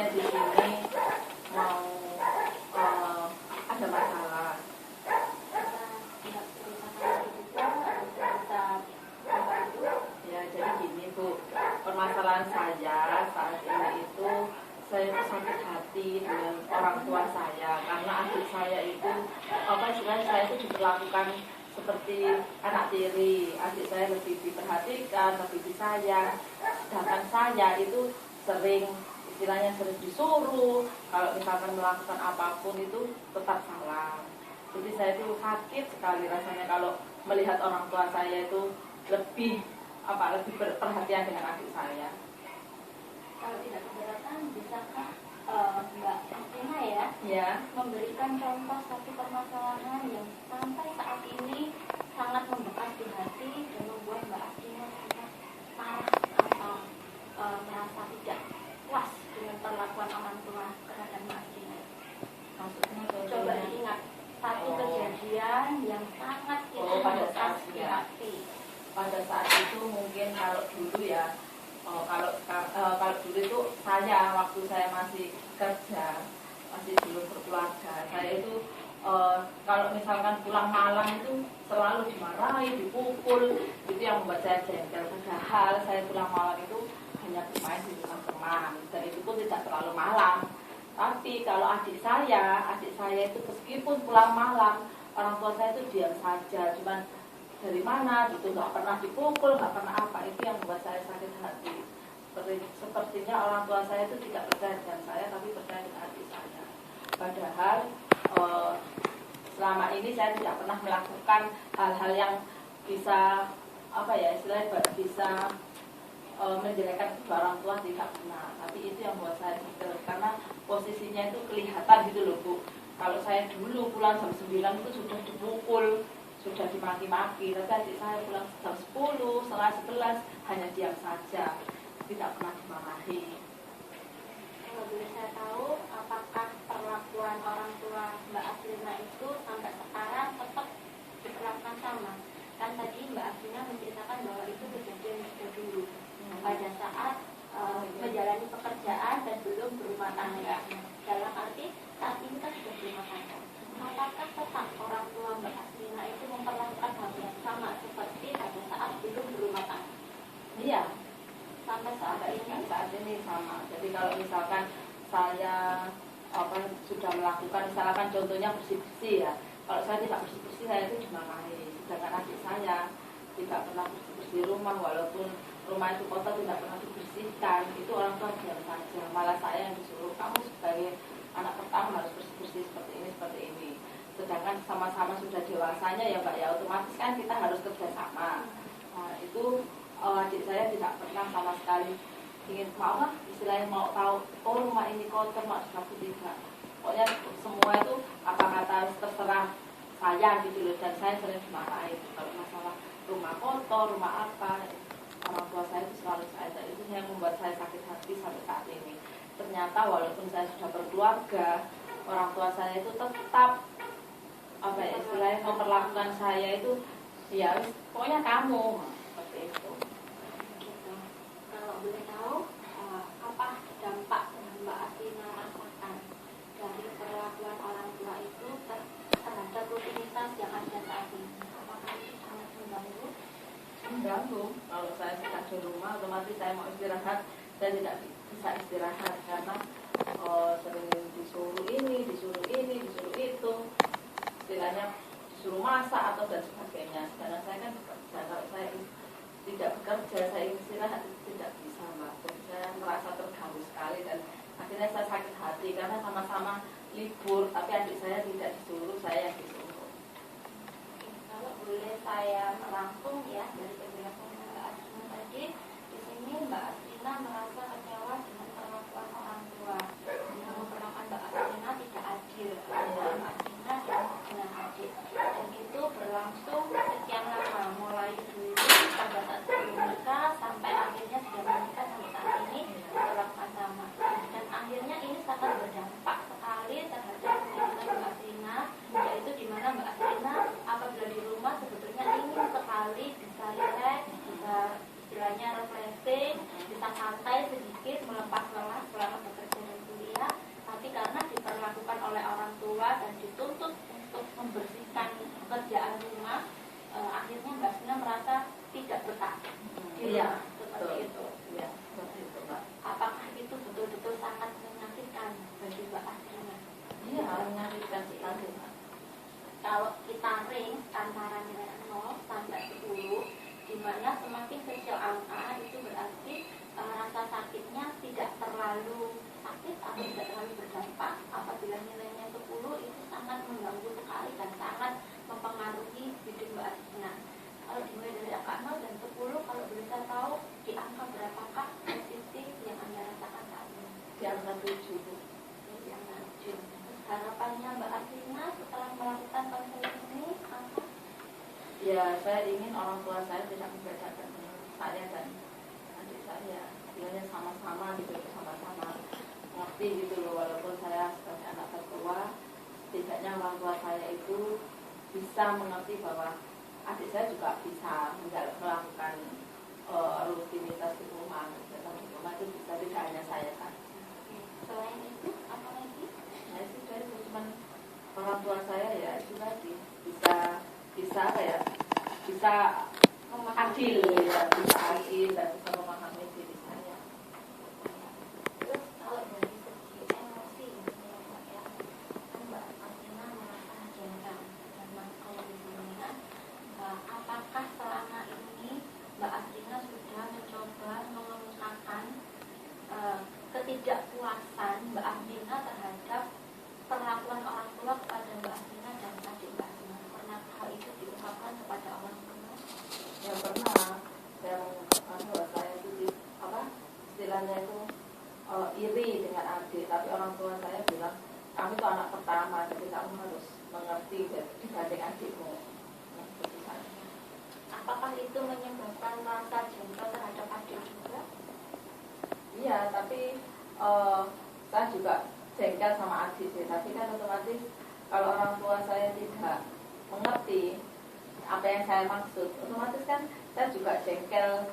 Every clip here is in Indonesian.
saya di sini mau ada masalah. Ya, jadi gini Bu, permasalahan saya saat ini itu saya itu sakit hati dengan orang tua saya karena adik saya itu istilahnya saya itu diperlakukan seperti anak tiri. Adik saya lebih diperhatikan, lebih disayang, sedangkan saya itu sering disuruh kalau misalkan melakukan apapun itu tetap salah. Jadi saya itu sakit sekali rasanya kalau melihat orang tua saya itu lebih berperhatian dengan adik saya. Kalau tidak keberatan, bisakah Mbak Astina ya memberikan contoh satu permasalahan yang sampai saat ini sangat membekas di hati dan membuat Mbak Astina sangat marah atau merasa tidak puas dengan perlakuan orang tua terhadap Mbak Astina? Maksudnya coba diingat satu kejadian yang sangat membekas di hati. Pada saat itu mungkin kalau dulu ya, kalau dulu itu saya waktu saya masih kerja, masih belum berkeluarga, saya itu kalau misalkan pulang malam itu selalu dimarahi, dipukul, itu yang membuat saya jengkel. Padahal saya pulang malam itu hanya bermain di rumah teman, dan itu pun tidak terlalu malam. Tapi kalau adik saya itu meskipun pulang malam, orang tua saya itu diam saja, cuman dari mana gitu, nggak pernah dipukul, nggak pernah apa. Itu yang membuat saya sakit hati. Sepertinya orang tua saya itu tidak percaya dengan saya, tapi percaya dengan adik saya. Padahal selama ini saya tidak pernah melakukan hal-hal yang bisa bisa menjelekkan kedua orang tua, tidak pernah. Tapi itu yang membuat saya sakit, karena posisinya itu kelihatan gitu loh Bu. Kalau saya dulu pulang jam 9 itu sudah dipukul, sudah dimaki-maki, tapi adik saya pulang jam 10, setengah 11 hanya diam saja, tidak pernah dimarahi. Kalau boleh saya tahu, apakah perlakuan orang tua Mbak Astina itu sampai sekarang tetap diperlakukan sama? Kan tadi Mbak Astina menceritakan bahwa itu kejadian sudah dulu, pada saat menjalani pekerjaan dan belum berumah tangga. Dalam arti saat ini kan sudah berumah tangga. Apakah tetap orang tua Mbak Astina itu memperlakukan hal yang sama seperti pada saat belum berumah tangga? Iya, sampai saat ini sama. Jadi kalau misalkan saya sudah melakukan, misalkan contohnya bersih-bersih ya, kalau saya tidak bersih-bersih saya itu dimarahi. Sedangkan adik saya tidak pernah bersih-bersih rumah, walaupun rumah itu kotor tidak pernah dibersihkan, itu orang tua diam saja. Malah saya yang disuruh, kamu sebagai anak pertama harus bersih-bersih seperti ini. Sedangkan sama-sama sudah dewasanya ya Mbak ya, otomatis kan kita harus kerjasama. Nah itu adik saya tidak pernah sama sekali ingin istilahnya mau tahu, rumah ini kotor, aku tidak. Pokoknya semua itu apa kata terserah saya gitu loh, dan saya sering dimarahin kalau masalah rumah kotor, rumah apa. Orang tua saya itu selalu saya, itu yang membuat saya sakit hati sampai saat ini. Ternyata walaupun saya sudah berkeluarga, orang tua saya itu tetap istilahnya memperlakukan saya itu ya pokoknya kamu seperti itu. Gitu. Kalau boleh tahu apa dampak yang Mbak Astina rasakan dari perlakuan orang tua itu terhadap rutinitas yang ada saat ini? Apakah itu sangat mengganggu? Mengganggu. Kalau saya sudah di rumah, otomatis saya mau istirahat, saya tidak bisa istirahat karena sering disuruh ini, disuruh itu, istilahnya disuruh masak atau dan sebagainya. Sedangkan saya kan bekerja, kalau saya tidak bekerja, saya istirahat tidak bisa Mbak. Jadi saya merasa terganggu sekali dan akhirnya saya sakit hati karena sama-sama libur, tapi adik saya tidak disuruh, saya yang disuruh. Kalau boleh saya merangkum ya dari penjelasan Mbak Astina tadi, di sini Mbak Astina merasa kecewa dengan perlakuan orang tua. Perlakuan Mbak Astina tidak adil antara Mbak Astina dengan adik, dan itu berlangsung sekian lama, mulai dulu pada saat sebelum menikah sampai akhirnya sudah menikah sampai saat ini perlakuan sama, dan akhirnya ini sangat berdampak sekali terhadap rutinitas Mbak Astina, yaitu di mana Mbak Astina apabila di rumah sebetulnya ingin sekali bisa relax, bisa istilahnya refreshing, bisa santai sedikit tua dan dituntut untuk membersihkan pekerjaan rumah, akhirnya Mbak Asrina merasa tidak betah di rumah, seperti itu. Iya, seperti itu, Pak. Apakah itu betul-betul sangat menyakitkan bagi Mbak Asrina? Iya, menyakitkan sekali, Pak. Kalau kita range antara nilai 0 sampai 10, di mana semakin kecil angka itu berarti rasa sakitnya tidak terlalu sakit atau tidak terlalu berdampak. Apabila nilainya 10 itu sangat mengganggu sekali dan sangat mempengaruhi hidup Mbak Asrina. Kalau dimulai dari angka 0 dan 10, kalau boleh saya tahu di angka berapakah posisi yang Anda rasakan saat ini? Di angka 7, Bu. Di angka 7. Harapannya Mbak Asrina setelah melakukan konseling ini apa? Ya, saya ingin orang tua saya tidak membedakan saya dan adik saya. Bilangnya sama-sama gitu, sama-sama ngerti gitu loh. Walaupun saya sebagai anak tertua, setidaknya orang tua saya itu bisa mengerti bahwa adik saya juga bisa melakukan rutinitas di rumah, kegiatan di rumah itu bisa, tidak hanya saya kan. Selain itu, apa lagi? Nah itu dari cuman orang tua saya ya itu tadi bisa apa ya, bisa adil ya, bisa adil dan bisa memahami diri saya. Terus kalau dari segi emosi ya, kan Mbak Asrina merasa jengkel karena kalau hubungannya, apakah selama ini Mbak Asrina sudah mencoba mengemukakan ketidakpuasan Mbak Asrina terhadap perlakuan orang tua kepada Mbak Asrina dan adik Mbak Asrina? Pernah hal itu diungkapkan kepada orang tua? Yang pernah saya mengungkapkan bahwa saya itu istilahnya itu iri dengan adik, tapi orang tua saya bilang kamu itu anak pertama, jadi kamu harus mengerti dibanding adikmu. Nah, seperti saya. Apakah itu menyebabkan rasa jengkel terhadap adik juga? Iya, tapi saya juga jengkel sama adik sih. Tapi kan otomatis kalau orang tua saya tidak mengerti apa yang saya maksud, otomatis kan saya juga jengkel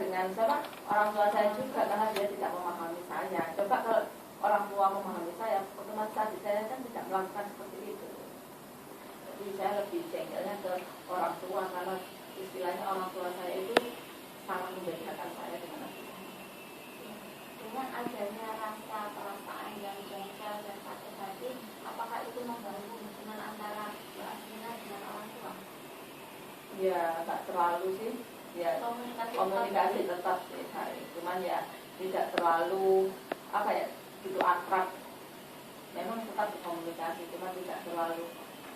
dengan siapa? Orang tua saya juga, karena dia tidak memahami saya. Coba kalau orang tua memahami saya, otomatis adik saya kan tidak melakukan seperti itu. Jadi saya lebih jengkelnya ke orang tua, karena istilahnya orang tua saya itu sangat membedakan saya dengan adik saya. Dengan adanya rasa perasaan yang jengkel dan sakit hati, apakah itu mengganggu hubungan antara Mbak Asrina dengan orang tua? Ya, tak terlalu sih. Ya, komunikasi tetap sih, cuman ya tidak terlalu gitu akrab. Memang tetap berkomunikasi, cuma tidak terlalu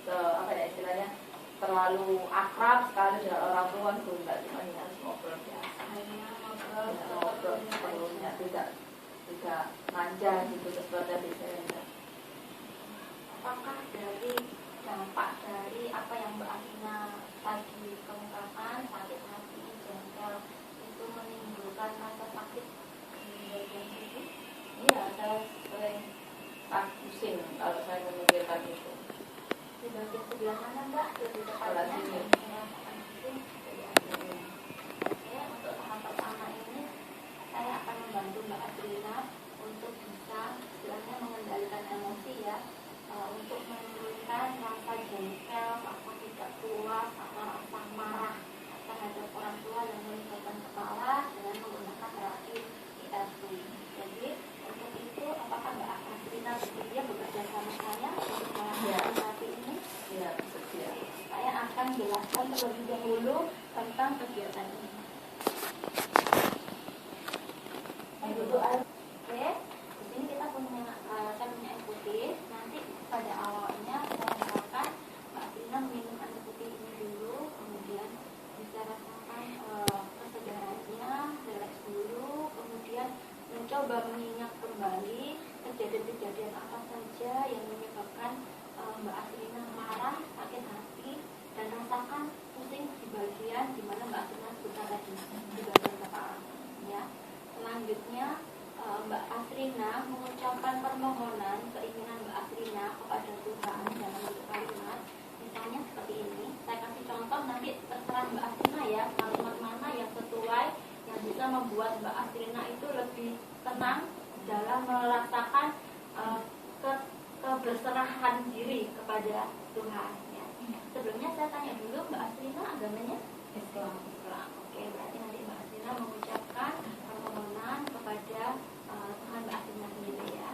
istilahnya terlalu akrab sekali dengan orang tua itu enggak, cuma ya ngobrol biasa. Hanya ngobrol sebelumnya tidak manja gitu seperti saya. Apakah dari dampak dari apa yang Mbak Asrina tadi kemukakan, sakit hati, jengkel, itu menimbulkan rasa sakit di bagian tubuh? Iya, saya sering pusing kalau saya memikirkan itu. Di bagian sebelah mana Mbak? Lebih Sebelah tepatnya sini. merasakan pusing. Oke, untuk tahap pertama ini saya akan membantu Mbak Asrina untuk bisa istilahnya mengendalikan emosi ya, untuk menurunkan rasa jengkel, rasa tidak puas, atau rasa marah terhadap orang tua yang melibatkan kepala dengan menggunakan terapi EFT. Jadi untuk itu apakah Mbak Asrina bersedia bekerja sama saya untuk melakukan terapi ini? Iya, bersedia. Saya akan jelaskan terlebih dahulu tentang kegiatan ini. Oke, di sini kita punya saya punya air putih. Nanti pada awalnya saya harapkan Mbak Asrina minum air putih ini dulu, kemudian bisa rasakan kesegarannya, relax dulu, kemudian mencoba mengingat kembali kejadian-kejadian apa saja yang menyebabkan Mbak Asrina marah, sakit hati, dan rasakan pusing di bagian di mana Mbak Asrina sebutkan tadi, di bagian kepala. Ya. Selanjutnya Mbak Asrina mengucapkan permohonan keinginan Mbak Asrina kepada Tuhan dalam bentuk kalimat, misalnya seperti ini. Saya kasih contoh, nanti terserah Mbak Asrina ya, kalimat mana yang sesuai yang bisa membuat Mbak Asrina itu lebih tenang dalam merasakan keberserahan penyerahan diri kepada Tuhan ya. Sebelumnya saya tanya dulu, Mbak Asrina agamanya Islam. Islam. Oke, berarti nanti Mbak Asrina mengucapkan permohonan kepada Tuhan Mbak Asrina sendiri ya.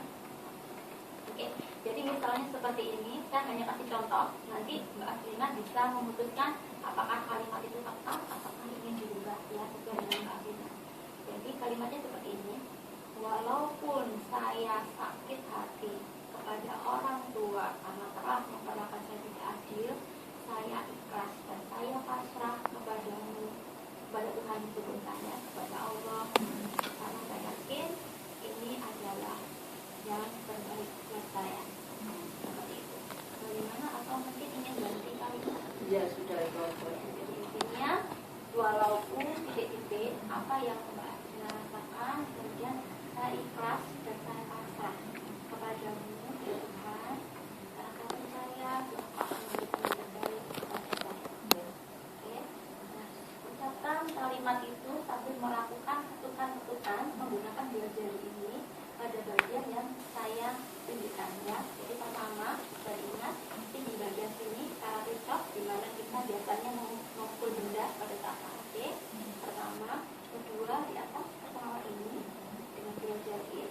Oke, jadi misalnya seperti ini, saya hanya kasih contoh. Nanti Mbak Asrina bisa memutuskan apakah kalimat itu tepat, apakah ingin dirubah ya sesuai dengan Mbak Asrina. Jadi kalimatnya seperti ini. Walaupun saya sakit hati kepada orang tua karena telah memperlakukan saya tidak adil, saya ikhlas dan saya pasrah kepadamu, kepada Tuhan Tuhan saya, kepada Allah, karena saya yakin ini adalah jalan terbaik buat saya. Seperti itu. Bagaimana atau mungkin ingin ganti kalimat? Ya sudah itu aja. Jadi intinya walaupun titik-titik apa yang Mbak Asrina rasakan, kemudian saya ikhlas dan saya pasrah kepadamu ya Tuhan, karena saya percaya Tuhan akan memberikan yang terbaik kepada saya. Oke, nah ucapkan kalimat itu sambil melakukan ketukan-ketukan menggunakan dua jari ini pada bagian yang saya tunjukkan ya. Jadi pertama, saya ingat di bagian sini cara cocok di mana kita biasanya memukul benda pada saat sakit. Pertama, kedua di atas kepala ini dengan dua jari.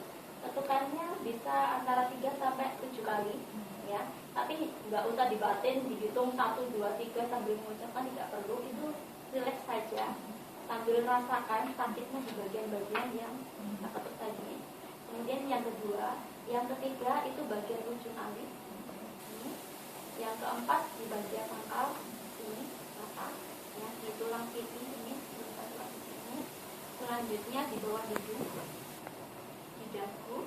Ketukannya bisa antara 3 sampai 7 kali ya. Tapi nggak usah dibatin, dihitung 1, 2, 3 sambil mengucapkan, tidak perlu. Itu relax saja sambil rasakan sakitnya di bagian-bagian yang ketuk tadi. Kemudian yang kedua, yang ketiga itu bagian ujung alis. Yang keempat di bagian pangkal ini atas ya, di tulang pipi ini, selanjutnya di bawah hidung, di dagu,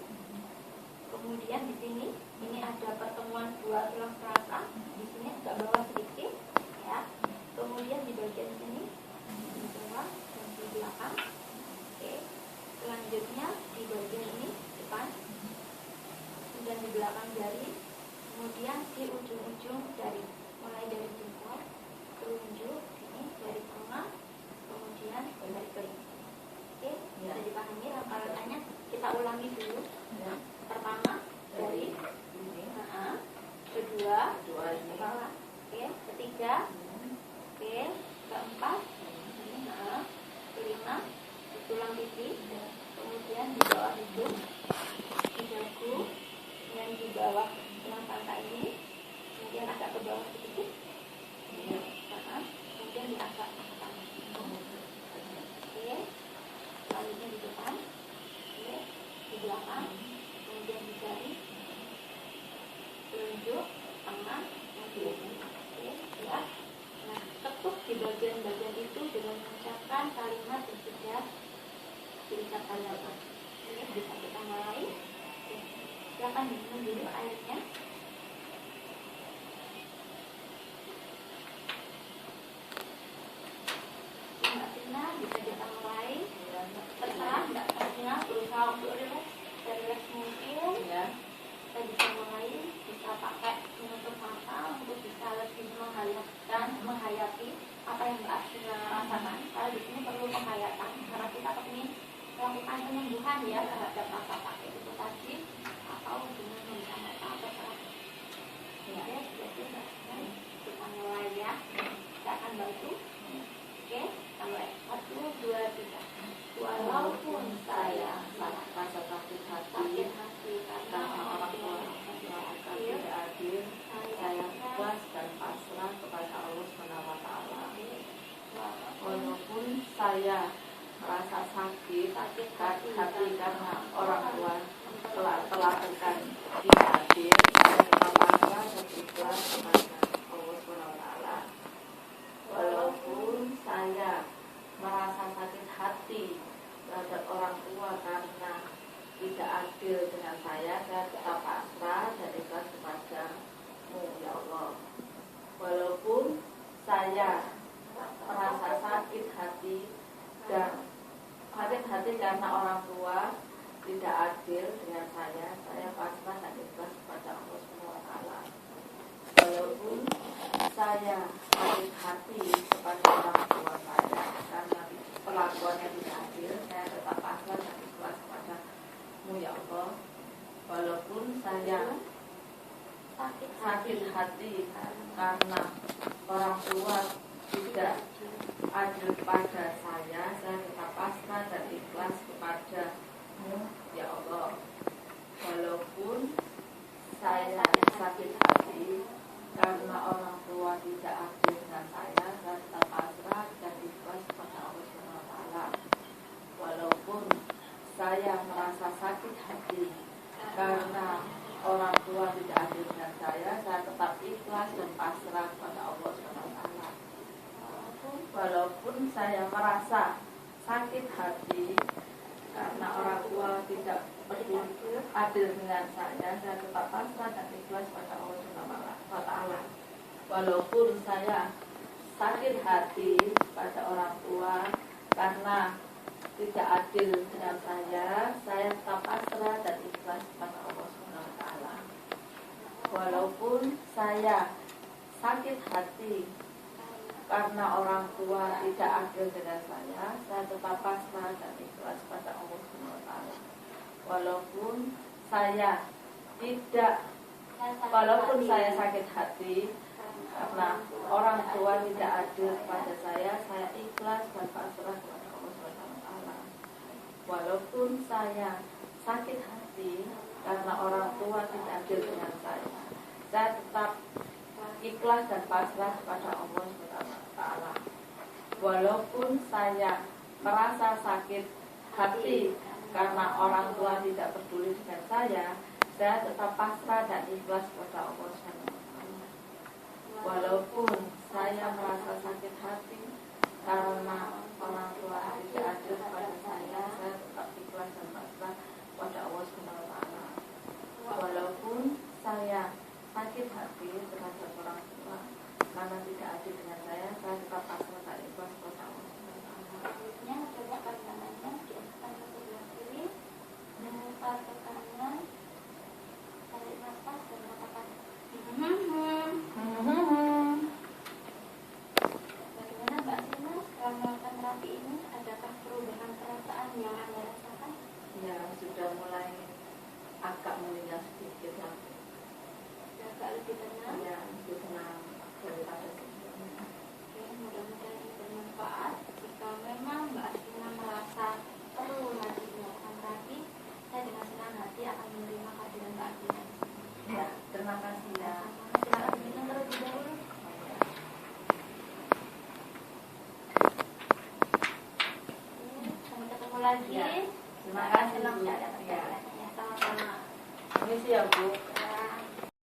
kemudian di sini ini ada pertemuan dua tulang belakang, di sini agak bawah sedikit ya, kemudian di bagian sini di bawah dan di belakang. Oke, selanjutnya di bagian ini depan dan di belakang jari. Kemudian di ujung-ujung jari, mulai dari jempol, telunjuk, ini dari tengah, kemudian dari keling. Oke, bisa dipahami rangkaiannya. Kita ulangi dulu. Ya. Pertama dari Ini. kedua, Ini. kepala. Oke, ketiga, oke, keempat, ini, kelima, di tulang pipi, kemudian di bawah hidung, di dagu, dan di bawah tulang pangkal ini, kemudian agak ke bawah sedikit, kemudian di agak atas. Oke, selanjutnya di depan, oke, di belakang, kemudian di jari, telunjuk, tengah, kemudian oke, ya. Nah, ketuk di bagian-bagian itu dengan mengucapkan kalimat yang sudah diucapkan tadi. Oke, bisa kita mulai. Oke, silakan diminum dulu airnya. Mbak Tina bisa kita mulai. Terserah Mbak Tina berusaha untuk relax mungkin. Ya. Kita bisa mulai, bisa pakai menutup mata untuk bisa lebih menghayati apa yang Mbak Tina rasakan. Karena di sini perlu penghayatan karena kita ingin melakukan penyembuhan ya terhadap rasa sakit itu tadi, atau dengan membuka mata terserah. Ya, jadi Mbak Tina kita mulai ya. Kita akan bantu. Oke, kita mulai 1, 2, 3. Walaupun saya rasa sakit sakit hati hati karena orang tua akan tidak adil, saya ikhlas dan pasrah kepada Allah SWT. Walaupun saya merasa sakit hati karena orang tua telah tidak adil, saya tetap pasrah dan ikhlas kepada Allah SWT. Walaupun saya merasa sakit hati terhadap orang tua karena tidak adil dengan saya tetap pasrah dan ikhlas kepada-Mu ya Allah. Walaupun saya merasa sakit hati karena orang tua tidak adil dengan saya pasrah dan ikhlas kepada Allah SWT. Walaupun saya sakit hati kepada orang tua saya karena perlakuannya tidak adil, saya tetap pasrah dan ikhlas kepada-Mu ya Allah. Walaupun saya sakit hati karena orang tua tidak adil pada saya tetap pasrah dan ikhlas kepadamu ya Allah. Walaupun saya sakit hati karena orang tua tidak adil dengan saya tetap pasrah dan ikhlas kepada Allah SWT. Walaupun saya merasa sakit hati karena orang tua tidak adil dengan saya tetap ikhlas dan pasrah kepada Allah SWT. Walaupun saya merasa sakit hati karena orang tua tidak adil dengan saya tetap pasrah dan ikhlas pada Allah SWT. Walaupun saya sakit hati pada orang tua karena tidak adil dengan saya tetap pasrah dan ikhlas pada Allah SWT. Walaupun saya sakit hati karena orang tua tidak adil dengan saya tetap pasrah dan ikhlas pada Allah SWT. Walaupun saya sakit hati karena orang tua tidak adil kepada saya ikhlas dan pasrah kepada Allah SWT. Walaupun saya sakit hati karena orang tua tidak adil dengan saya tetap ikhlas dan pasrah kepada Allah SWT. Walaupun saya merasa sakit hati karena orang tua tidak peduli dengan saya tetap pasrah dan ikhlas kepada Allah SWT. Walaupun saya merasa sakit hati karena orang tua tidak adil kepada saya tetap ikhlas dan pasrah kepada Allah SWT. Walaupun saya sakit hati terhadap orang tua karena tidak adil dengan saya tetap pasrah dan ikhlas kepada Allah SWT. Selanjutnya coba tangannya diangkat ke sebelah kiri, memutar ke kanan, tarik nafas dan katakan Bagaimana Mbak Sina setelah melakukan terapi ini, adakah perubahan perasaan yang Anda rasakan? Ya, sudah mulai agak meninggal sedikit lagi. Agak lebih tenang? Ya, lebih tenang daripada sebelumnya. Oke, mudah-mudahan ini bermanfaat. Jika memang Mbak Sina merasa perlu lagi melakukan terapi, saya dengan senang hati akan menerima kehadiran Mbak Sina di sini. Ya, terima kasih ya. Silakan diminum terlebih dahulu. Sampai ketemu lagi. Ya, terima kasih Senang Bu. ya, sama-sama. Ini sih ya Bu.